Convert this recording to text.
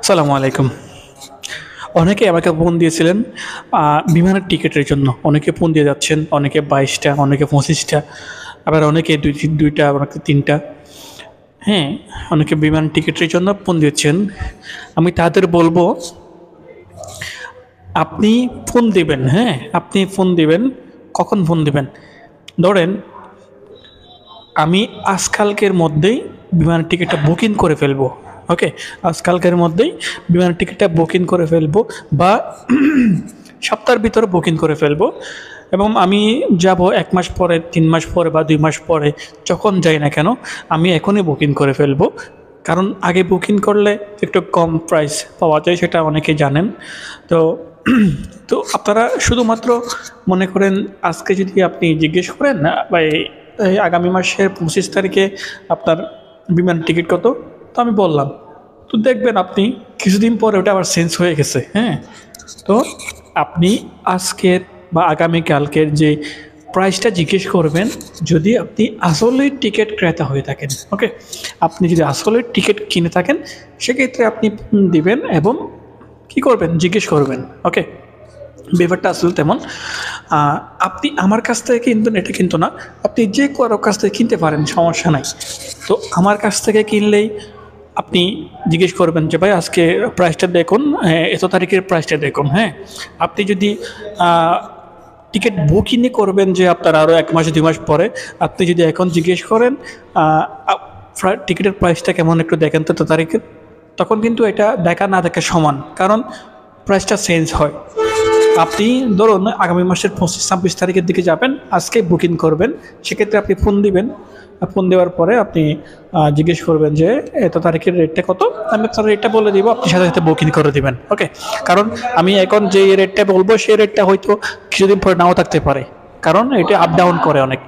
আসসালামু আলাইকুম। অনেকে আমাকে ফোন দিয়েছিলেন বিমানের টিকেটের জন্য। অনেকে ফোন দিয়ে যাচ্ছেন, অনেকে ২২ টা, অনেকে ২৫ টা, আবার অনেকে ২ টা, অনেকে ৩ টা। হ্যাঁ, অনেকে বিমান টিকেটের জন্য ফোন দিচ্ছেন। আমি তাদের বলব, আপনি ফোন দিবেন, হ্যাঁ? আপনি ফোন দিবেন, কখন ফোন দিবেন? ধরেন আমি আজকালকের মধ্যেই বিমানের টিকিটটা বুকিং করে ফেলবো। ওকে? আজকালকের মধ্যেই বিমানের টিকিটটা বুকিং করে ফেলবো বা সপ্তাহের ভিতরে বুকিং করে ফেলবো এবং আমি যাব ১ মাস পরে, ৩ মাস পরে বা ২ মাস পরে, যখন যাই না কেন আমি এখনই বুকিং করে ফেলবো। কারণ আগে বুকিং করলে একটু কম প্রাইস পাওয়া যায়, সেটা অনেকেই জানেন। তো তো আপনারা শুধুমাত্র মনে করেন আজকে যদি আপনি জিজ্ঞেস করেন বা এই আগামী মাসের ২৫ তারিখে আপনার বিমান টিকিট কত? তো আমি বললাম। তো দেখবেন আপনি কিছুদিন পরে ওটা আবার চেঞ্জ হয়ে গেছে, হ্যাঁ? তো আপনি আজকের বা আগামীকালকের যে প্রাইসটা জিজ্ঞেস করবেন, যদি আপনি আসলেই টিকিট ক্রেতা হয়ে থাকেন, ওকে? আপনি যদি আসলে টিকিট কিনে থাকেন, সেক্ষেত্রে আপনি দিবেন এবং কী করবেন? জিজ্ঞেস করবেন, ওকে? ব্যাপারটা আসলে তেমন। আ আপনি আমার কাছ থেকে কিনবেন এটা কিন্তু না। আপনি যে কারো কাছ থেকে কিনতে পারেন, সমস্যা নাই। তো আমার কাছ থেকে কিনলেই আপনি জিজ্ঞেস করবেন যে, "ভাই আজকে প্রাইসটা দেখুন, এত তারিখের প্রাইসটা দেখুন।" হ্যাঁ? আপনি যদি আ টিকিট বুকিংই করবেন যে আপনার আরও ১ মাস ২ মাস পরে, আপনি যদি এখন জিজ্ঞেস করেন আ আপ টিকিটের প্রাইসটা কেমন একটু দেখেন তো এত তারিখের, তখন কিন্তু এটা দেখা না দেখা সমান। কারণ প্রাইসটা চেঞ্জ হয়। আপনি ধরুন আগামী মাসের ২৫-২৬ তারিখের দিকে যাবেন, আজকে বুকিং করবেন। সেক্ষেত্রে আপনি ফোন দিবেন। ফোন দেওয়ার পরে আপনি জিজ্ঞেস করবেন যে, "এত তারিখের রেটটা কত?" আমি আপনার রেটটা বলে দিব। আপনি সাথে, সাথে বুকিং করে দিবেন। ওকে? কারণ আমি এখন যে রেটটা বলব, সেই রেটটা হয়তো কিছুদিন পরে নাও থাকতে পারে। কারণ এটা আপ ডাউন করে অনেক।